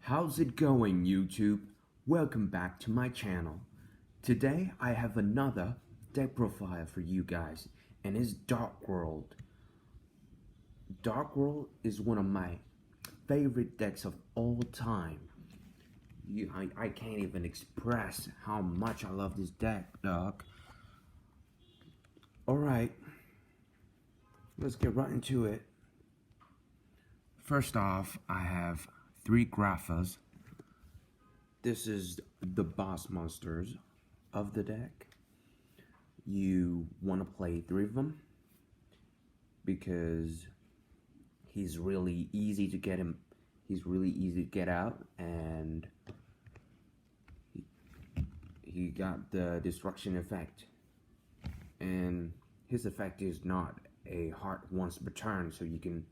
How's it going, YouTube? Welcome back to my channel. Today I have another deck profile for you guys, and it's Dark World. Dark World is one of my favorite decks of all time. I can't even express how much I love this deck, dog. Alright, let's get right into it. First off, I have 3 Graphas. This is the boss monsters of the deck. You want to play 3 of them because he's really easy to get him. He's really easy to get out, and he got the destruction effect. And his effect is not a heart once per turn, so you can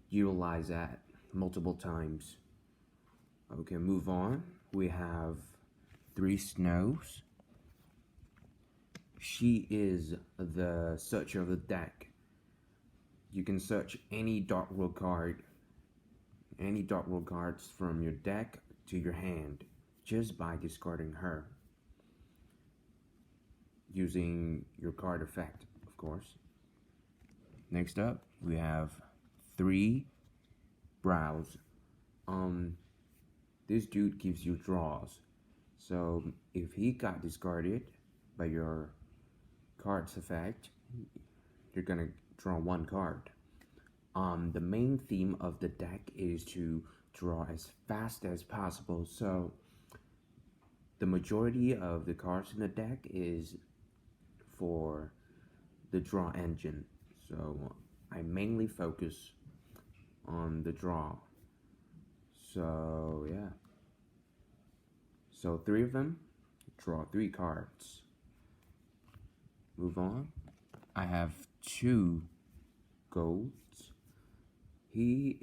utilize that multiple times. Okay, move on. We have 3 Snows. She is the searcher of the deck. You can search any Dark World card, any Dark World cards from your deck to your hand just by discarding her. Using your card effect, of course. Next up, we have 3 Brows. This dude gives you draws. So if he got discarded by your card's effect, you're gonna draw 1 card. The main theme of the deck is to draw as fast as possible. So the majority of the cards in the deck is for the draw engine. So I mainly focus on the draw. So yeah. So 3 of them, draw 3 cards. Move on. I have 2 golds. He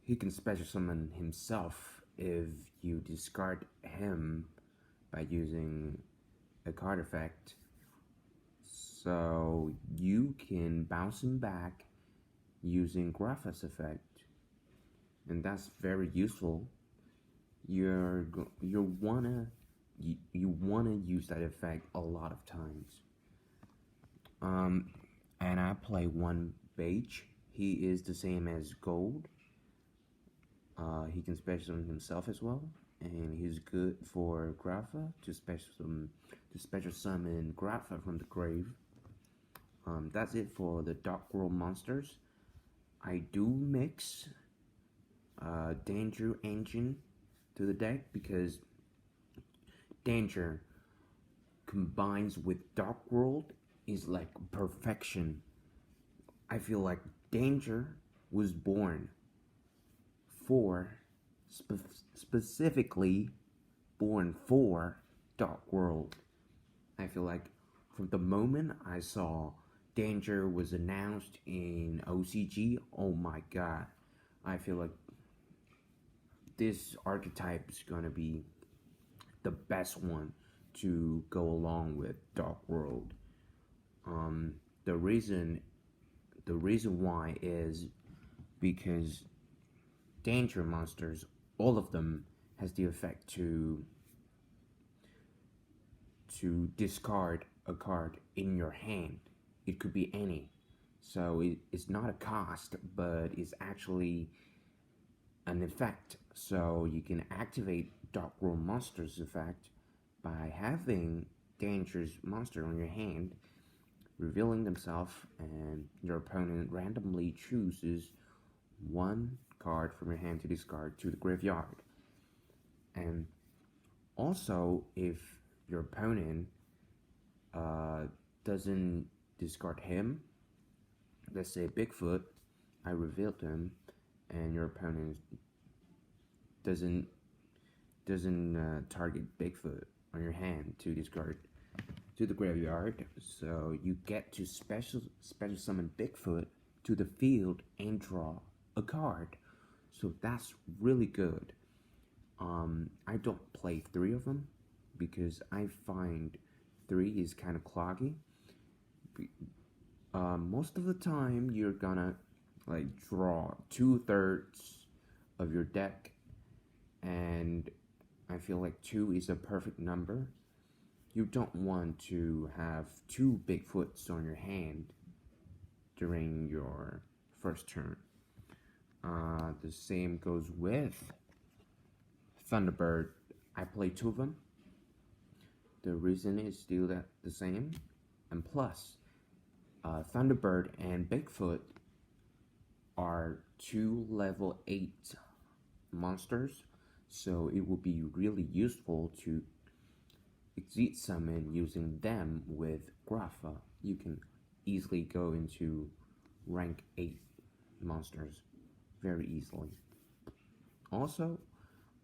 can special summon himself if you discard him by using a card effect. So you can bounce him back using Grapha's effect, and that's very useful. You wanna use that effect a lot of times. And I play 1 Beige. He is the same as Gold. He can special summon himself as well, and he's good for Grapha to special summon Grapha from the grave. That's it for the Dark World monsters. I do mix Danger Engine to the deck because Danger combines with Dark World is like perfection. I feel like Danger was born for specifically born for Dark World. I feel like from the moment I saw Danger was announced in OCG, oh my god, I feel like this archetype is gonna be the best one to go along with Dark World. The reason why is because Danger monsters, all of them, has the effect to discard a card in your hand. It could be any. So it's not a cost, but it's actually an effect. So you can activate Dark World Monsters effect by having Danger's monster on your hand, revealing themselves, and your opponent randomly chooses 1 card from your hand to discard to the graveyard. And also, if your opponent doesn't discard him, let's say Bigfoot, I revealed him, and your opponent doesn't target Bigfoot on your hand to discard to the graveyard, so you get to special summon Bigfoot to the field and draw a card. So that's really good. I don't play 3 of them because I find 3 is kind of cloggy. Most of the time you're gonna like draw 2/3 of your deck, and I feel like 2 is a perfect number. You don't want to have 2 Bigfoots on your hand during your first turn. The same goes with Thunderbird. I play 2 of them. The reason is still the same, and plus, Thunderbird and Bigfoot are 2 level 8 monsters, so it will be really useful to Exceed summon using them with Grapha. You can easily go into rank 8 monsters very easily. Also,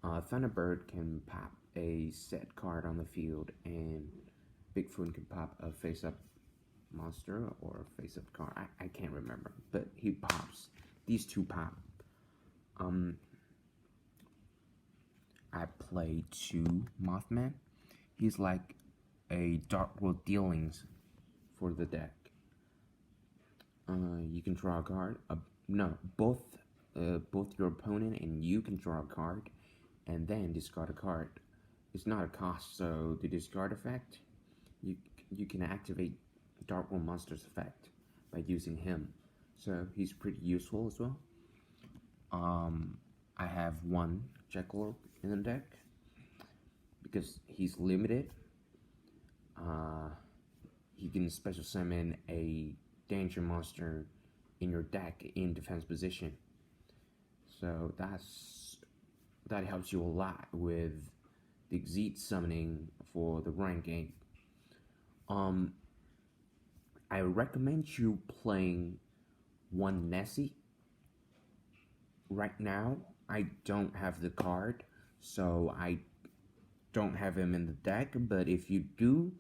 Thunderbird can pop a set card on the field, and Bigfoot can pop a face-up monster or a face-up card. I can't remember, but he pops. These 2 pop. I play 2 Mothman. He's like a Dark World Dealings for the deck. You can draw a card. No, both your opponent and you can draw a card, and then discard a card. It's not a cost, so the discard effect, you can activate Dark World Monsters effect by using him. So he's pretty useful as well. I have 1 Jackalope in the deck because he's limited. He can special summon a danger monster in your deck in defense position. So that helps you a lot with the Exceed summoning for the rank 8. I recommend you playing 1 Nessie. Right now, I don't have the card, so I don't have him in the deck, but if you do,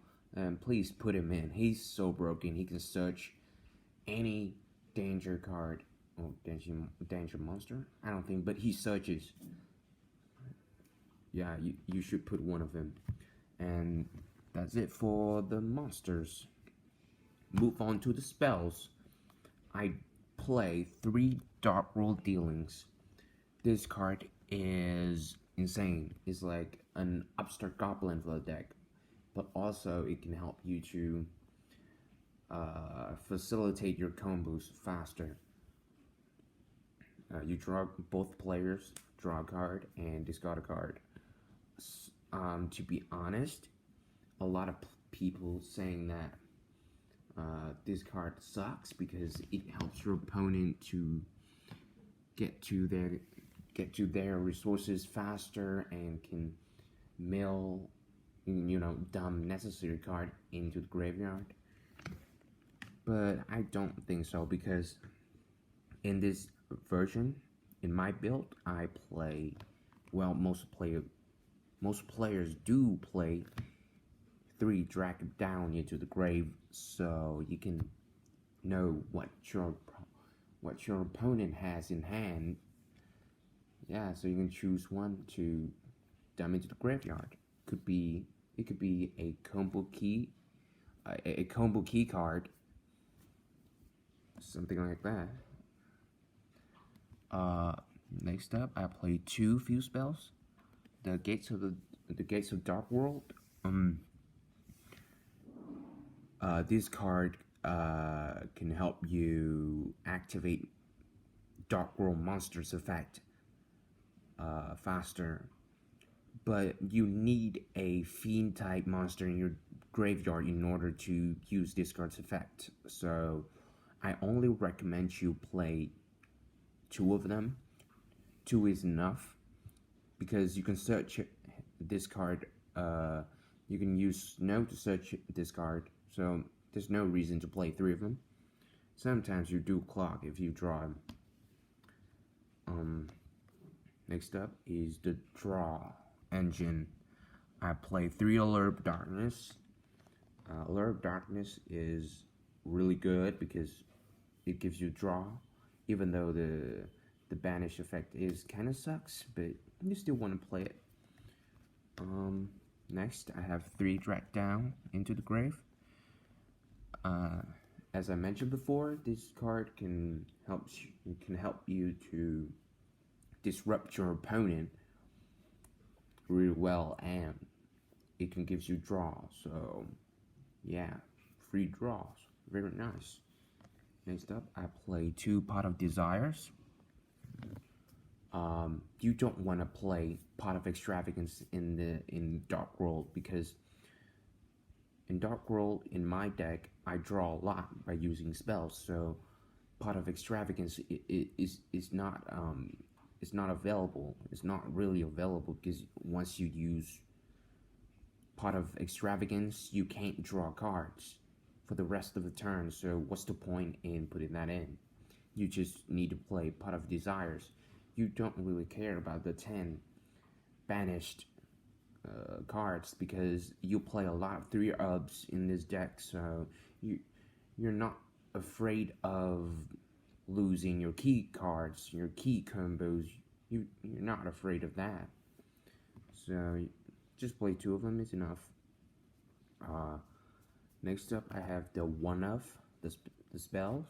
please put him in. He's so broken. He can search any danger card or danger monster. I don't think, but he searches. Yeah, you should put 1 of them. And that's it for the monsters. Move on to the spells. I play 3 Dark World Dealings. This card is insane. It's like an upstart goblin for the deck, but also it can help you to facilitate your combos faster. You draw, both players draw a card and discard a card. To be honest, a lot of people saying that this card sucks because it helps your opponent to get to their resources faster and can mill, dump necessary card into the graveyard. But I don't think so, because in this version, in my build, I play, well, most players do play 3 Drag Down into the grave, so you can know what your opponent has in hand. Yeah, so you can choose 1 to dump into the graveyard. It could be a combo key, a combo key card, something like that. Next up, I play 2 Fuse spells. The Gates of Dark World. This card can help you activate Dark World Monsters effect faster, but you need a Fiend type monster in your graveyard in order to use this card's effect. So I only recommend you play 2 of them. 2 is enough, because you can search this card. You can use Snow to search this card, so there's no reason to play 3 of them. Sometimes you do clock if you draw them. Next up is the draw engine. I play 3 Alert Darkness. Alert Darkness is really good because it gives you draw, even though the banish effect is kind of sucks, but you still want to play it. Next, I have 3 Drag Down into the grave. As I mentioned before, this card can help you to disrupt your opponent really well, and it can give you draws. So yeah, free draws, very nice. Next up, I play 2 Pot of Desires. You don't want to play Pot of Extravagance in Dark World, because in Dark World, in my deck, I draw a lot by using spells. So Pot of Extravagance is not it's not available. It's not really available, because once you use Pot of Extravagance, you can't draw cards for the rest of the turn. So what's the point in putting that in? You just need to play Pot of Desires. You don't really care about the 10 banished cards, because you play a lot of 3-ubs in this deck, so you're not afraid of losing your key cards, your key combos. You're not afraid of that. So just play 2 of them is enough. Next up, I have the 1-of the spells.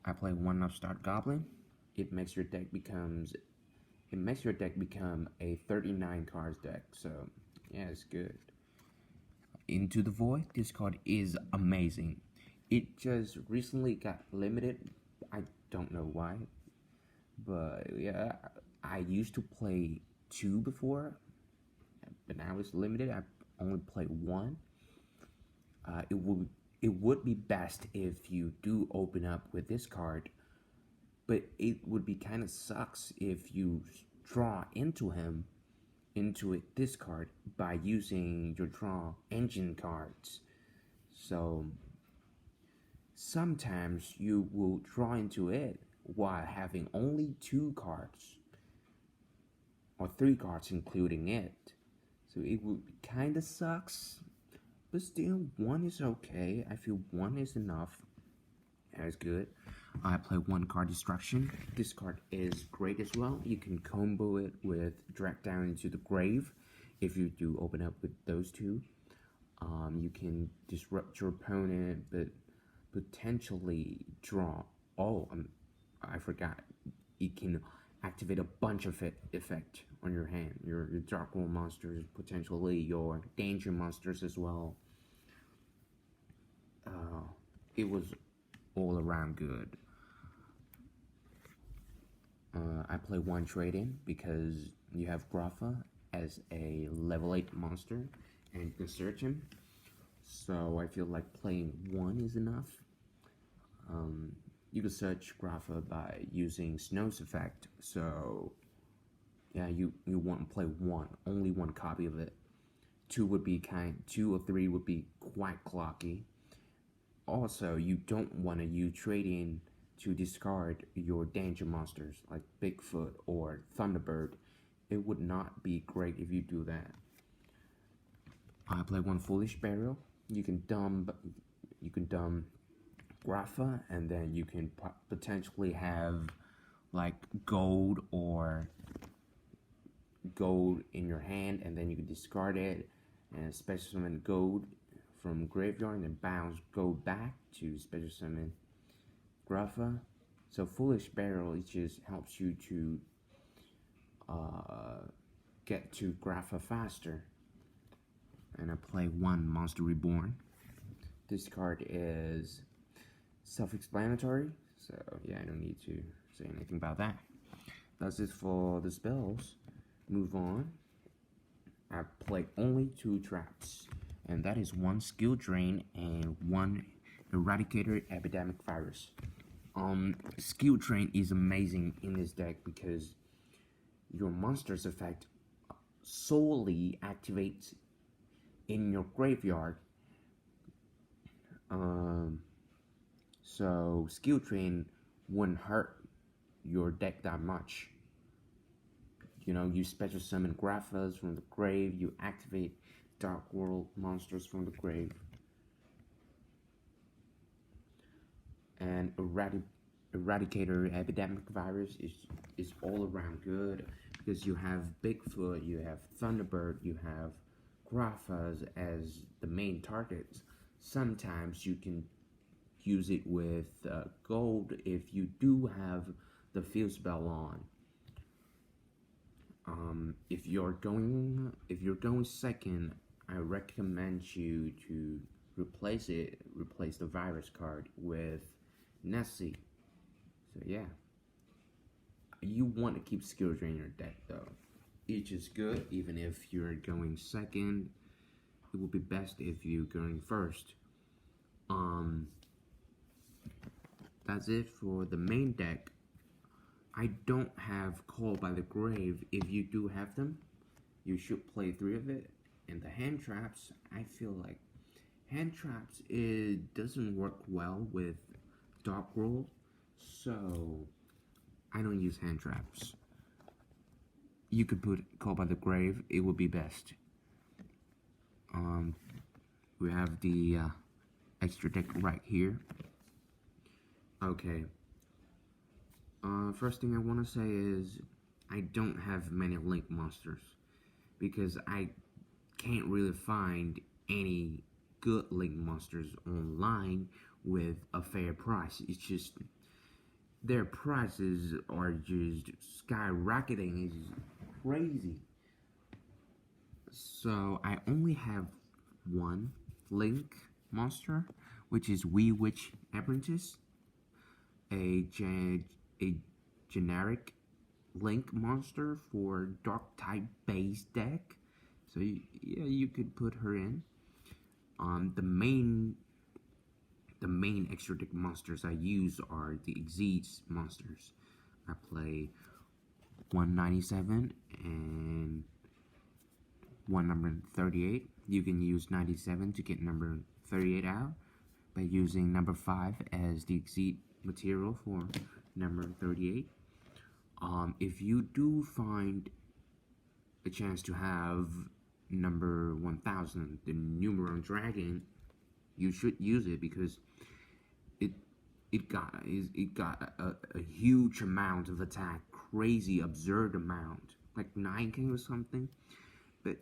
I play 1-of Start Goblin. It makes your deck become a 39 cards deck. So yeah, it's good. Into the Void. This card is amazing. It just recently got limited. I don't know why, but yeah, I used to play 2 before, but now it's limited. I only play 1. It would be best if you do open up with this card, but it would be kind of sucks if you draw into this card by using your draw engine cards. So sometimes you will draw into it while having only 2 cards, or 3 cards including it. So it would kind of sucks, but still 1 is okay. I feel 1 is enough. That's good. I play 1 card Destruction. This card is great as well. You can combo it with Drag Down into the Grave. If you do open up with those 2, you can disrupt your opponent, but potentially draw. Oh, I forgot. It can activate a bunch of effect on your hand. Your Dark World monsters, potentially your danger monsters as well. It was all around good. I play 1 Trade-in because you have Grapha as a level 8 monster, and you can search him. So I feel like playing 1 is enough. You can search Grapha by using Snow's effect. So yeah, you want to play 1, only 1 copy of it. 2 would be 2 or 3 would be quite clocky. Also, you don't want to use Trade-in to discard your danger monsters like Bigfoot or Thunderbird. It would not be great if you do that. I play 1 Foolish Burial. You can dump Grapha, and then you can potentially have like gold in your hand, and then you can discard it and special summon gold from graveyard, and then bounce gold back to special summon Grapha. So Foolish Burial, it just helps you to get to Grapha faster. And I play 1 Monster Reborn. This card is self-explanatory, so yeah, I don't need to say anything about that. That's it for the spells. Move on. I play only 2 traps, and that is 1 Skill Drain and 1 Eradicator Epidemic Virus. Skill Drain is amazing in this deck because your monster's effect solely activates in your graveyard. So Skill Drain wouldn't hurt your deck that much. You know, you special summon Graphas from the grave, you activate Dark World monsters from the grave. And Eradicator Epidemic Virus is all around good because you have Bigfoot, you have Thunderbird, you have Graphas as the main targets. Sometimes you can use it with gold if you do have the field spell on. If you're going second, I recommend you to replace the virus card with Nessie. So yeah, you want to keep skill drain in your deck though. Each is good, even if you're going second. It would be best if you're going first. Um, that's it for the main deck. I don't have Call by the Grave. If you do have them, you should play 3 of it. And the hand traps, I feel like hand traps, it doesn't work well with Dark Roll, so I don't use hand traps. You could put Call by the Grave, it would be best. We have the extra deck right here. Okay. First thing I want to say is I don't have many Link monsters because I can't really find any good Link monsters online with a fair price. It's just their prices are just skyrocketing. It's crazy. So I only have one Link monster, which is Wee Witch Apprentice, a generic Link monster for Dark type base deck. So yeah, you could put her in. The main extra deck monsters I use are the Exceeds monsters. I play 197 and one number 38. You can use 97 to get number 38 out by using number 5 as the Exceed material for number 38. If you do find a chance to have number 1000, the Numeron Dragon, you should use it because it got a huge amount of attack, crazy absurd amount, like 9k or something. But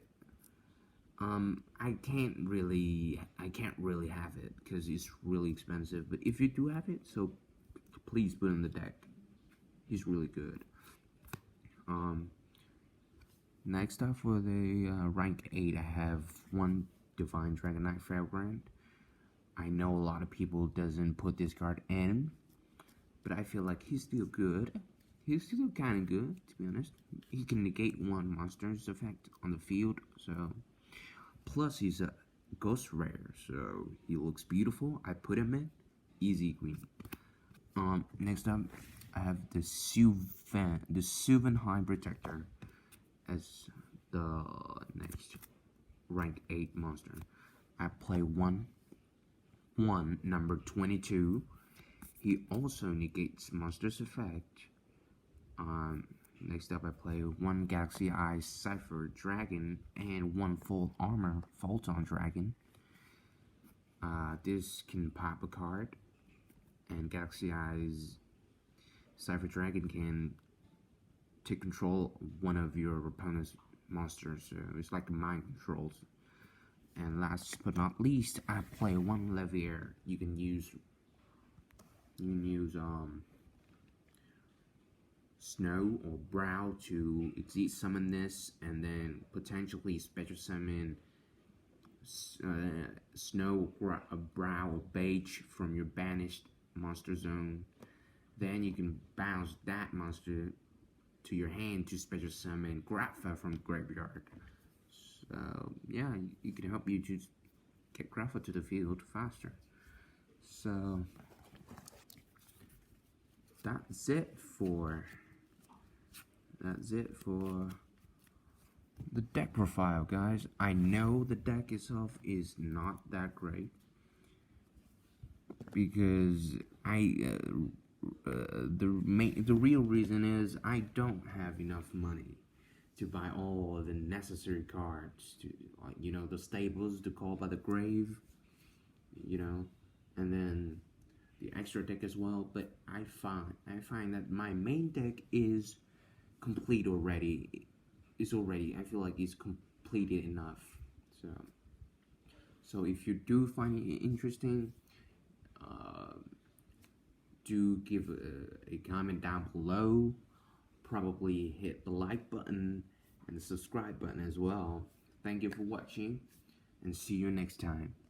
I can't really have it because it's really expensive. But if you do have it, so please put in the deck. He's really good. Next up for the rank 8, I have one Divine Dragonite Fairbrand. I know a lot of people doesn't put this card in, but I feel like he's still good. He's still kind of good, to be honest. He can negate one monster's effect on the field, so... Plus, he's a ghost rare, so he looks beautiful. I put him in. Easy green. Next up, I have the Sylvan High Protector as the next rank 8 monster. I play one number 22. He also negates monster's effect. Next up, I play one Galaxy Eye Cypher Dragon and one full armor Photon Dragon. This can pop a card, and Galaxy Eye's Cypher Dragon can take control one of your opponent's monsters. So it's like mind controls. And last but not least, I play one Levier. You can use Snow or Brow to Exceed summon this, and then potentially special summon Snow, Brow, or Beige from your banished monster zone. Then you can bounce that monster to your hand to special summon Grapha from the graveyard. So yeah, it can help you to get Grapha to the field faster. So that's it for the deck profile, guys. I know the deck itself is not that great because the real reason is I don't have enough money to buy all the necessary cards to, like, you know, the stables, the Call by the Grave, you know, and then the extra deck as well. But I find that my main deck is complete already. I feel like it's completed enough. So if you do find it interesting, do give a comment down below. Probably hit the like button and the subscribe button as well. Thank you for watching, and see you next time.